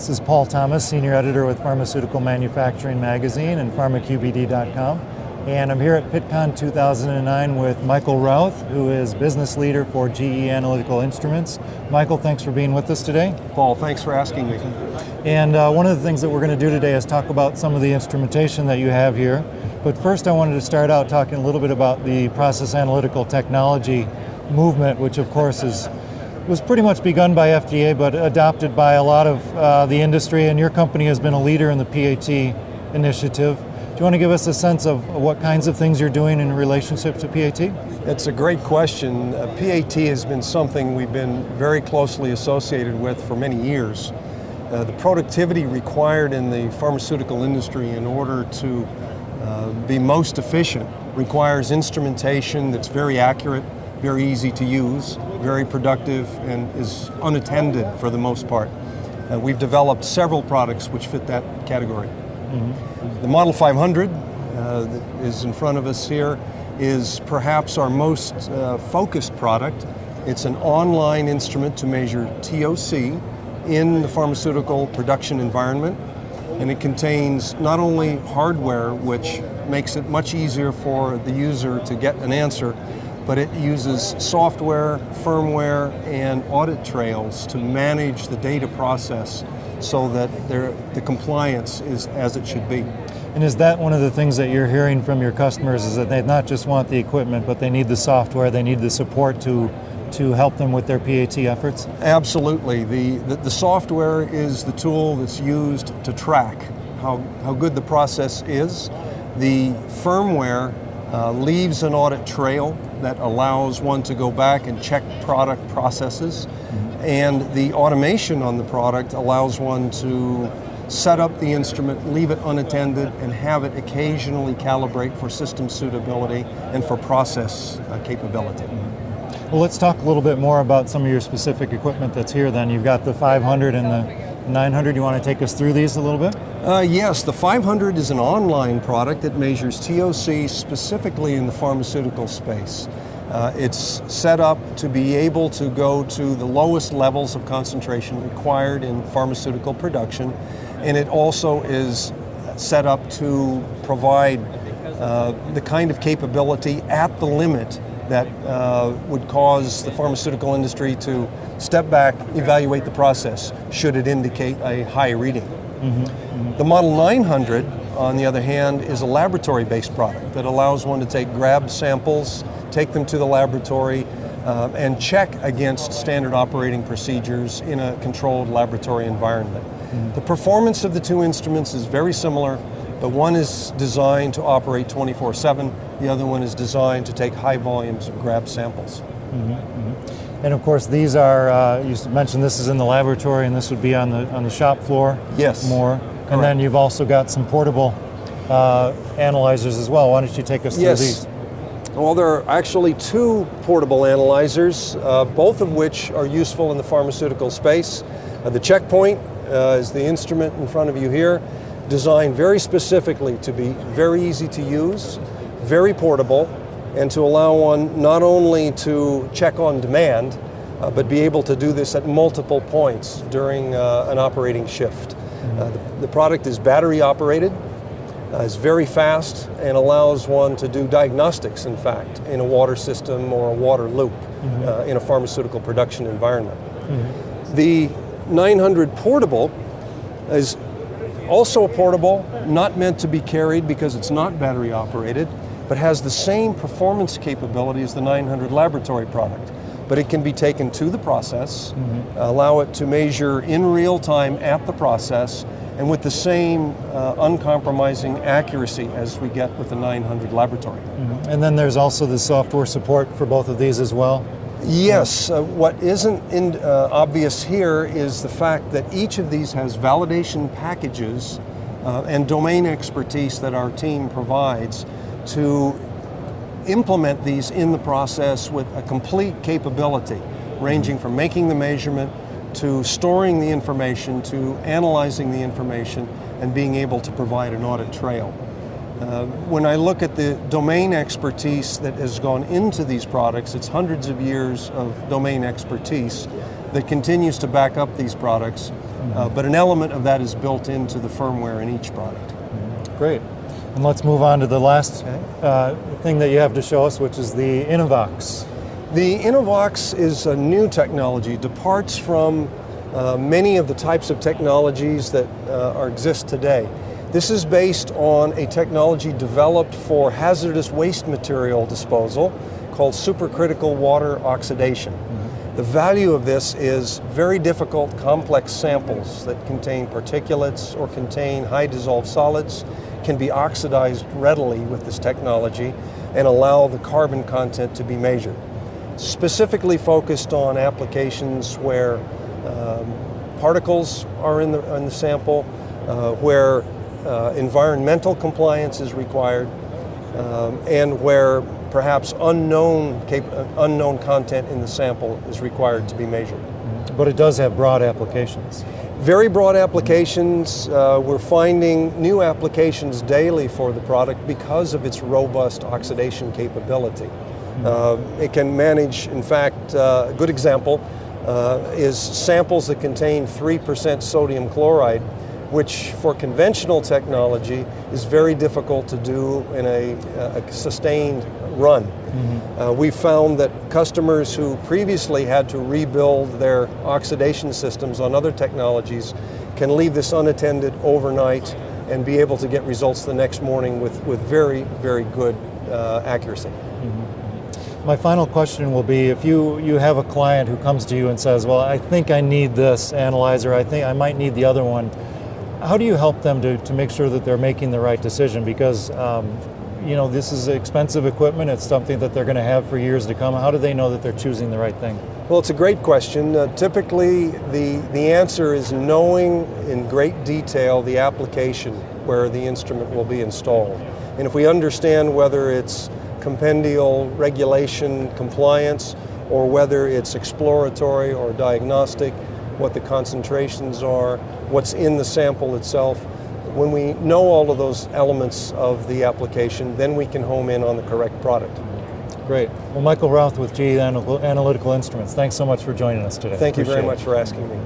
This is Paul Thomas, Senior Editor with Pharmaceutical Manufacturing Magazine and PharmaQBD.com. And I'm here at PITTCON 2009 with Michael Routh, who is Business Leader for GE Analytical Instruments. Michael, thanks for being with us today. Paul, thanks for asking me. And one of the things that we're going to do today is talk about some of the instrumentation that you have here. But first I wanted to start out talking a little bit about the process analytical technology movement, which of course was pretty much begun by FDA, but adopted by a lot of the industry, and your company has been a leader in the PAT initiative. Do you want to give us a sense of what kinds of things you're doing in relationship to PAT? It's a great question. PAT has been something we've been very closely associated with for many years. The productivity required in the pharmaceutical industry in order to be most efficient requires instrumentation that's very accurate, very easy to use, very productive, and is unattended for the most part. We've developed several products which fit that category. Mm-hmm. The Model 500 that is in front of us here is perhaps our most focused product. It's an online instrument to measure TOC in the pharmaceutical production environment, and it contains not only hardware, which makes it much easier for the user to get an answer, but it uses software, firmware, and audit trails to manage the data process so that the compliance is as it should be. And is that one of the things that you're hearing from your customers, is that they not just want the equipment, but they need the software, they need the support to help them with their PAT efforts? Absolutely. The software is the tool that's used to track how good the process is. The firmware leaves an audit trail that allows one to go back and check product processes. Mm-hmm. And the automation on the product allows one to set up the instrument, leave it unattended, and have it occasionally calibrate for system suitability and for process capability. Mm-hmm. Well, let's talk a little bit more about some of your specific equipment that's here then. You've got the 500 and the 900. You want to take us through these a little bit? Yes, the 500 is an online product that measures TOC specifically in the pharmaceutical space. It's set up to be able to go to the lowest levels of concentration required in pharmaceutical production, and it also is set up to provide the kind of capability at the limit that would cause the pharmaceutical industry to step back, evaluate the process, should it indicate a high reading. Mm-hmm. Mm-hmm. The Model 900, on the other hand, is a laboratory-based product that allows one to take grab samples, take them to the laboratory, and check against standard operating procedures in a controlled laboratory environment. Mm-hmm. The performance of the two instruments is very similar, but one is designed to operate 24/7, the other one is designed to take high volumes of grab samples. Mm-hmm. Mm-hmm. And of course, these are, you mentioned this is in the laboratory, and this would be on the shop floor. Yes. More. Correct. And then you've also got some portable analyzers as well. Why don't you take us through these? Well, there are actually two portable analyzers, both of which are useful in the pharmaceutical space. The checkpoint is the instrument in front of you here, designed very specifically to be very easy to use, very portable, and to allow one not only to check on demand, but be able to do this at multiple points during an operating shift. Mm-hmm. The product is battery operated, is very fast, and allows one to do diagnostics, in fact, in a water system or a water loop. Mm-hmm. In a pharmaceutical production environment. Mm-hmm. The 900 portable is also portable, not meant to be carried because it's not battery operated, but has the same performance capability as the 900 laboratory product. But it can be taken to the process, mm-hmm. allow it to measure in real time at the process, and with the same uncompromising accuracy as we get with the 900 laboratory. Mm-hmm. And then there's also the software support for both of these as well? Yes, what isn't obvious here is the fact that each of these has validation packages and domain expertise that our team provides to implement these in the process with a complete capability, ranging from making the measurement to storing the information to analyzing the information and being able to provide an audit trail. When I look at the domain expertise that has gone into these products, it's hundreds of years of domain expertise that continues to back up these products, but an element of that is built into the firmware in each product. Great. And let's move on to the last thing that you have to show us, which is the Innovox. The Innovox is a new technology, departs from many of the types of technologies that exist today. This is based on a technology developed for hazardous waste material disposal called supercritical water oxidation. The value of this is very difficult, complex samples that contain particulates or contain high dissolved solids can be oxidized readily with this technology and allow the carbon content to be measured. Specifically focused on applications where particles are in the sample, where environmental compliance is required, and where perhaps unknown content in the sample is required to be measured. But it does have broad applications. Very broad applications. We're finding new applications daily for the product because of its robust oxidation capability. It can manage, in fact, a good example is samples that contain 3% sodium chloride, which for conventional technology is very difficult to do in a sustained run. We found that customers who previously had to rebuild their oxidation systems on other technologies can leave this unattended overnight and be able to get results the next morning with very, very good accuracy. My final question will be, if you have a client who comes to you and says, well, I think I need this analyzer, I think I might need the other one, how do you help them to make sure that they're making the right decision? Because this is expensive equipment, it's something that they're going to have for years to come. How do they know that they're choosing the right thing? Well, it's a great question. Typically, the answer is knowing in great detail the application where the instrument will be installed. And if we understand whether it's compendial regulation compliance or whether it's exploratory or diagnostic, what the concentrations are, what's in the sample itself, when we know all of those elements of the application, then we can home in on the correct product. Great. Well, Michael Routh with GE Analytical Instruments, thanks so much for joining us today. Thank you very much for asking me.